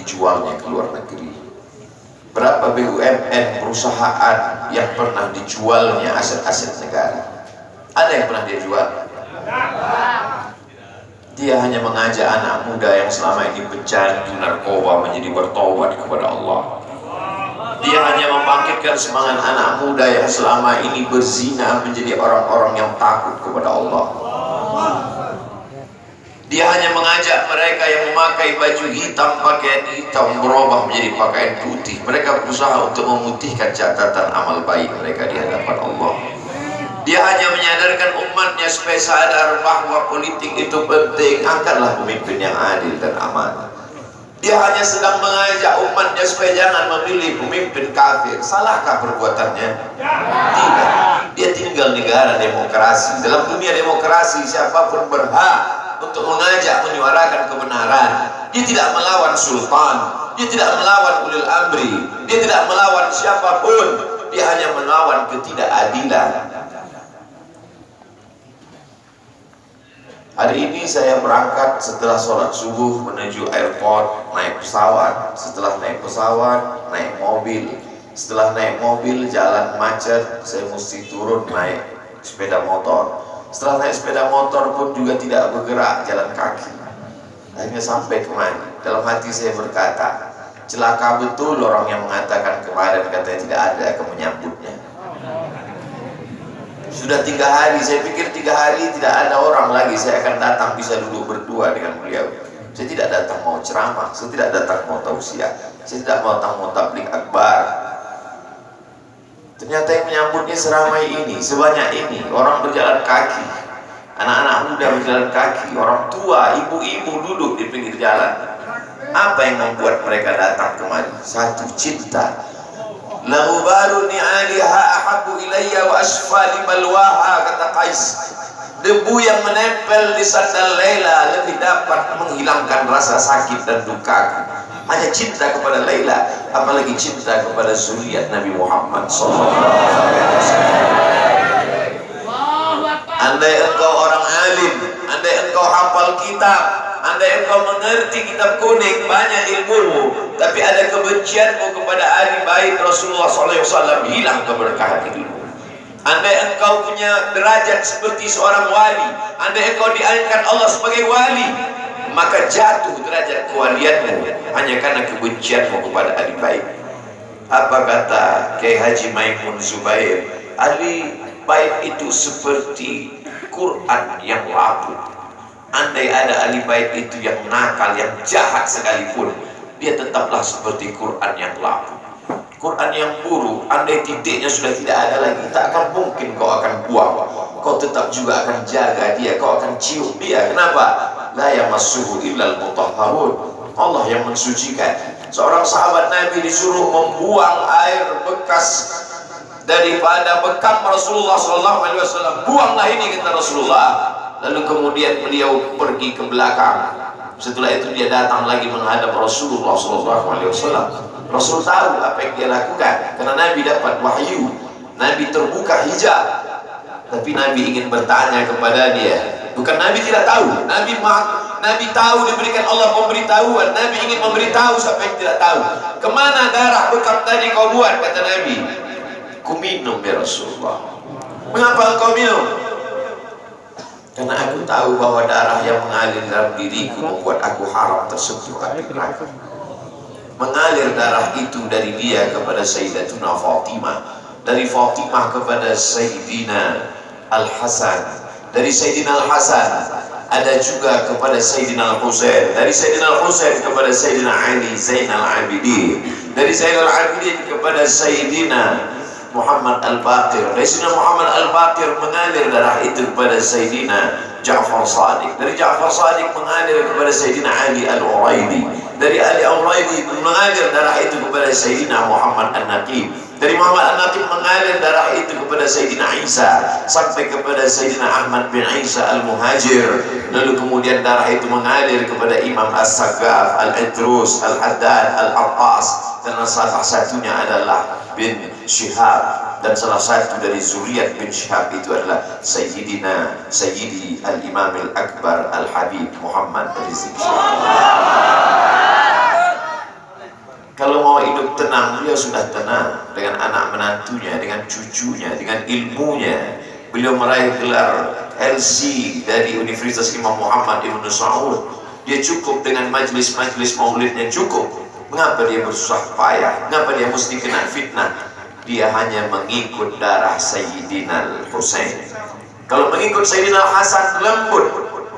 dijualnya ke luar negeri? Berapa BUMN perusahaan yang pernah dijualnya aset-aset negara? Ada yang pernah dia jual? Dia hanya mengajak anak muda yang selama ini pecandu narkoba menjadi bertobat kepada Allah. Dia hanya membangkitkan semangat anak muda yang selama ini berzina menjadi orang-orang yang takut kepada Allah. Dia hanya mengajak mereka yang memakai baju hitam, pakaian hitam berubah menjadi pakaian putih. Mereka berusaha untuk memutihkan catatan amal baik mereka di hadapan Allah. Dia hanya menyadarkan umatnya supaya sadar bahwa politik itu penting. Angkatlah pemimpin yang adil dan amanah. Dia hanya sedang mengajak umatnya supaya jangan memilih pemimpin kafir. Salahkah perbuatannya? Tidak. Dia tinggal negara demokrasi. Dalam dunia demokrasi, siapapun berhak untuk mengajak menyuarakan kebenaran. Dia tidak melawan sultan, dia tidak melawan ulil amri, dia tidak melawan siapapun. Dia hanya melawan ketidakadilan. Hari ini saya berangkat setelah sholat subuh menuju airport, naik pesawat. Setelah naik pesawat, naik mobil. Setelah naik mobil, jalan macet, saya mesti turun naik sepeda motor. Setelah naik sepeda motor pun juga tidak bergerak, jalan kaki. Akhirnya sampai kemari. Dalam hati saya berkata, celaka betul orang yang mengatakan kemarin katanya tidak ada akan menyambutnya. Sudah 3 hari, saya pikir 3 hari tidak ada orang lagi, saya akan datang bisa duduk berdua dengan beliau. Saya tidak datang mau ceramah, saya tidak datang mau tausiah, saya tidak mau datang mau tabligh akbar. Ternyata yang menyambutnya seramai ini, sebanyak ini, orang berjalan kaki, anak-anak muda berjalan kaki, orang tua, ibu-ibu duduk di pinggir jalan. Apa yang membuat mereka datang kemari? Satu, cinta. La'ubaru ni'aliha ahabbu ilayya wa asfali balwaha, kata Qais. Debu yang menempel di sandal Laila lebih dapat menghilangkan rasa sakit dan duka. Hanya cinta kepada Laila, apalagi cinta kepada zuriat Nabi Muhammad SAW. Andai engkau orang alim, andai engkau hafal kitab, andai engkau mengerti kitab kuning, banyak ilmumu, tapi ada kebencianmu kepada ahli bait Rasulullah SAW, hilang keberkahan hidupmu. Andai engkau punya derajat seperti seorang wali, andai engkau diangkat Allah sebagai wali, maka jatuh derajat kewalianmu hanya karena kebencianmu kepada ahli bait. Apa kata Kiai Haji Maimun Zubair? Ahli bait itu seperti Quran yang lapuk. Andai ada ahli bait itu yang nakal, yang jahat sekalipun, dia tetaplah seperti Quran yang lapuk. Quran yang buruk, andai titiknya sudah tidak ada lagi, tak akan mungkin kau akan buang. Kau tetap juga akan jaga dia, kau akan cium dia. Kenapa? La yamassuhu illal mutahharun. Allah yang mensucikan. Seorang sahabat Nabi disuruh membuang air bekas daripada bekam Rasulullah SAW. Buanglah ini, kata Rasulullah. Lalu kemudian beliau pergi ke belakang. Setelah itu dia datang lagi menghadap Rasulullah SAW. Rasul tahu apa yang dia lakukan, karena Nabi dapat wahyu, Nabi terbuka hijab. Tapi Nabi ingin bertanya kepada dia. Bukan Nabi tidak tahu, Nabi tahu, diberikan Allah pemberitahuan. Nabi ingin memberitahu siapa yang tidak tahu. Kemana darah bekam tadi kau buat, kata Nabi. Ku minum ya Rasulullah. Mengapa engkau minum? Karena aku tahu bahwa darah yang mengalir dalam diriku membuat aku haram tersentuh api neraka. Mengalir darah itu dari dia kepada Sayyidatuna Fatimah, dari Fatimah kepada Sayyidina Al-Hasan, dari Sayyidina Al-Hasan ada juga kepada Sayyidina Al-Husain, dari Sayyidina Al-Husain kepada Sayyidina Ali Zainal Abidin, dari Zainal Abidin kepada Sayyidina Muhammad Al-Baqir, dari Sayyidina Muhammad Al-Baqir mengalir darah itu kepada Sayyidina Ja'far Shadiq, dari Ja'far Shadiq mengalir kepada Sayyidina Ali Al-Uraidi, dari Ali Al-Uraidi mengalir darah itu kepada Sayyidina Muhammad An-Naqib, dari Muhammad An-Naqib mengalir darah itu kepada Sayyidina Isa sampai kepada Sayyidina Ahmad bin Isa Al-Muhajir. Lalu kemudian darah itu mengalir kepada Imam As-Saqqaf, Al-Idrus, Al-Haddad, Al-Attas, dan salah satunya adalah bin Syihab. Dan salah satu dari zuriat bin Syihab itu adalah Sayyidi Al-Imam Al-Akbar Al-Habib Muhammad Rizik Syihab. Kalau mau hidup tenang, beliau sudah tenang dengan anak menantunya, dengan cucunya, dengan ilmunya. Beliau meraih gelar LC dari Universitas Imam Muhammad Ibn Saud. Dia cukup dengan majlis-majlis maulidnya cukup. Mengapa dia bersusah payah? Mengapa dia mesti kena fitnah? Dia hanya mengikut darah Sayyidina Husain. Kalau mengikut Sayyidina Hasan lembut,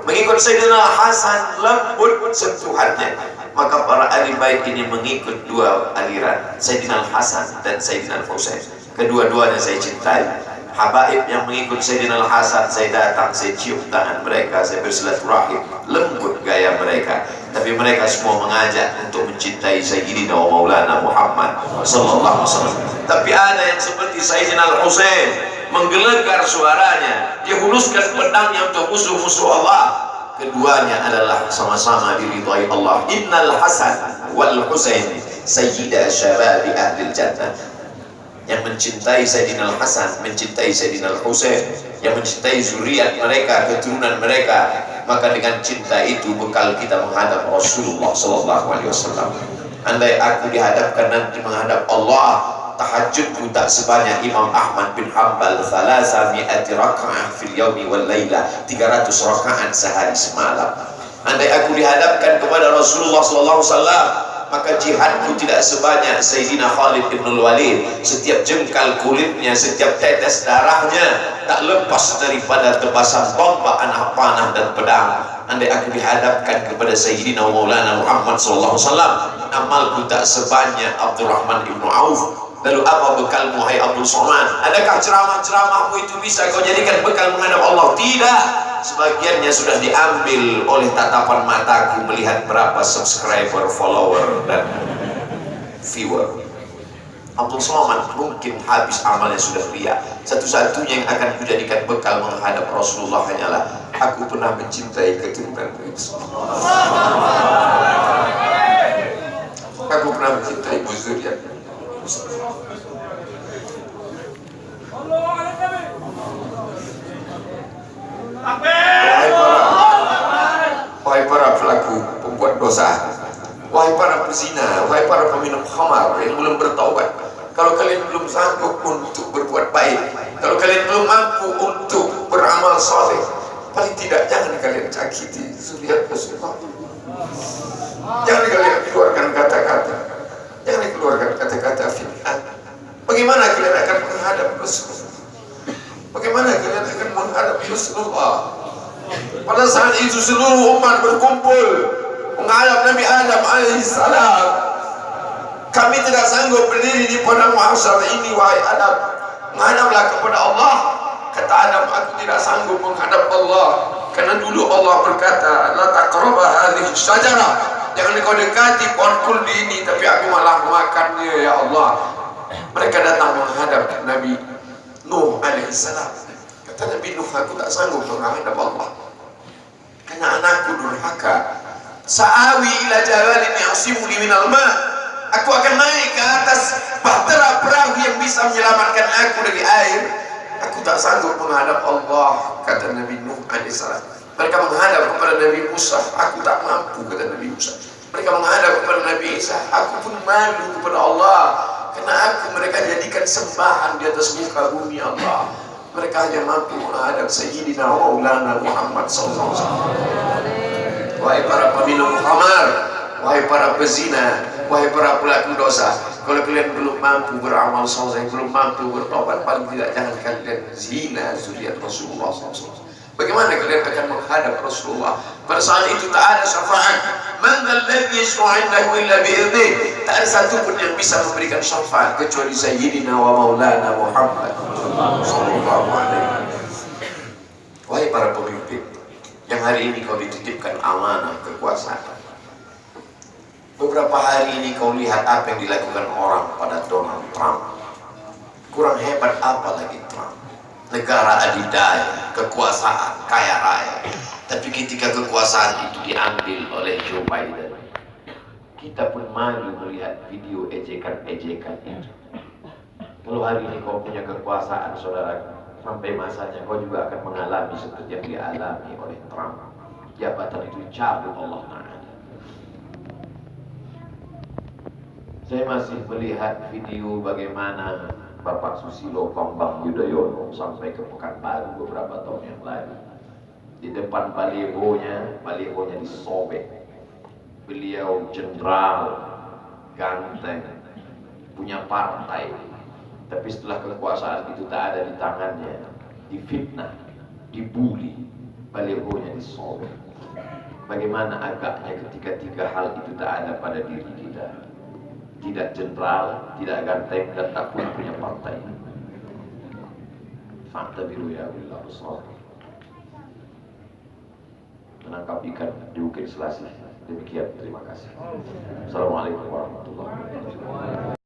mengikut Sayyidina Hasan lembut sentuhannya. Maka para ahli bait ini mengikut dua aliran, Sayyidina Hasan dan Sayyidina Husain. Kedua-duanya saya cintai. Habaib yang mengikut Sayyidina Hasan, saya datang, saya cium tangan mereka, saya bersilaturahim, lembut gaya mereka. Tapi mereka semua mengajak untuk mencintai Sayyidina wa Maulana Muhammad sallallahu alaihi wasallam. Tapi ada yang seperti Sayyidina Husain, menggelegar suaranya, dia huluskan pedangnya untuk musuh-musuh Allah. Keduanya adalah sama-sama diridhai Allah. Innal Hasan wal Husain sayyida syababi ahlil jannah. Yang mencintai Sayyidina Hasan, mencintai Sayyidina Husain, yang mencintai zuriat mereka, keturunan mereka, maka dengan cinta itu bekal kita menghadap Rasulullah sallallahu alaihi wasallam. Andai aku dihadapkan nanti menghadap Allah, tahajudku tak sebanyak Imam Ahmad bin Hanbal, 300 raka'ah fil yaumi wal laila, 300 rakaat sehari semalam. Andai aku dihadapkan kepada Rasulullah sallallahu alaihi wasallam, maka jihadku tidak sebanyak Sayyidina Khalid bin Walid. Setiap jengkal kulitnya, setiap tetes darahnya tak lepas daripada tebasan tombak, anak panah dan pedang. Andai aku dihadapkan kepada Sayyidina Maulana Muhammad sallallahu alaihi wasallam, amalku tak sebanyak Abdurrahman bin Auf. Lalu apa bekalmu, hai Abdul Somad? Adakah ceramah-ceramahmu itu bisa kau jadikan bekal menghadap Allah? Tidak. Sebagiannya sudah diambil oleh tatapan mataku melihat berapa subscriber, follower, dan viewer. Abdul Somad mungkin habis amalnya sudah ria. Satu-satunya yang akan kujadikan bekal menghadap Rasulullah hanyalah aku pernah mencintai keturunan Rasul. Aku pernah mencintai zuriat. Wahai para pelaku pembuat dosa, wahai para pezina, wahai para peminum khamar yang belum bertaubat, kalau kalian belum sanggup untuk berbuat baik, kalau kalian belum mampu untuk beramal saleh, paling tidak jangan kalian cakiti zuriat Rasulullah. Jangan kalian keluarkan kata-kata, jangan keluarkan kata-kata fitnah. Bagaimana kalian akan menghadap Rasulullah? Bagaimana kalian akan menghadap Rasulullah? Pada saat itu seluruh umat berkumpul menghadap Nabi Adam alaihissalam. Kami tidak sanggup berdiri di padang mahsyar ini, wahai Adam. Menghadaplah kepada Allah. Kata Adam, aku tidak sanggup menghadap Allah, karena dulu Allah berkata, la taqraba hadhihi syajarah, jangan kau dekati pohon kuldi ini, tapi aku malah memakannya, ya Allah. Mereka datang menghadap Nabi Nuh alaihissalam. Kata Nabi Nuh, aku tak sanggup menghadap Allah karena anakku durhaka. Sa'awi ila jabalin ya'simuni minal ma', aku akan naik ke atas bahtera perahu yang bisa menyelamatkan aku dari air. Aku tak sanggup menghadap Allah, kata Nabi Nuh alaihissalam. Mereka menghadap kepada Nabi Musa, aku tak mampu, kata Nabi Musa. Mereka menghadap kepada Nabi Isa, aku pun malu kepada Allah, karena aku mereka jadikan sembahan di atas muka bumi Allah. Mereka hanya mampu menghadap Sayyidina Maulana Muhammad sallallahu alaihi wasallam. Wahai para peminum khamar, wahai para pezina, wahai para pelaku dosa, kalau kalian belum mampu beramal saleh, belum mampu bertobat, paling tidak jangan kalian zina zuriat Rasulullah sallallahu alaihi wasallam. Bagaimana kalian akan menghadap Rasulullah? Pada saat itu tak ada syafaat. Man alladhi yashfa'u 'indahu illa bi'idhnih. Tak ada satu pun yang bisa memberikan syafaat kecuali Sayyidina wa Maulana Muhammad sallallahu alaihi wasallam. Wahai para pemimpin yang hari ini kau dititipkan amanah kekuasaan. Beberapa hari ini kau lihat apa yang dilakukan orang pada Donald Trump. Kurang hebat apa lagi Trump? Negara adidaya, kekuasaan, kaya raya. Tapi ketika kekuasaan itu diambil oleh Joe Biden, kita pun malu melihat video ejekan-ejekan itu. Kalau hari ini kau punya kekuasaan, saudara, sampai masanya kau juga akan mengalami seperti yang dialami oleh Trump. Jabatan itu cabut Allah Ta'ala. Saya masih melihat video bagaimana Bapak Susilo Bambang Yudhoyono sampai ke Pekanbaru beberapa tahun yang lalu. Di depan balihonya disobek. Beliau jenderal, ganteng, punya partai. Tapi setelah kekuasaan itu tak ada di tangannya, difitnah, dibuli, balihonya disobek. Bagaimana agaknya ketika tiga hal itu tak ada pada diri kita. Tidak jenderal, tidak ganteng, dan tak pun punya partai. Fakta biru ya Allah besar. Menangkap ikan di Bukit Selasih. Demikian, terima kasih. Assalamualaikum warahmatullahi wabarakatuh.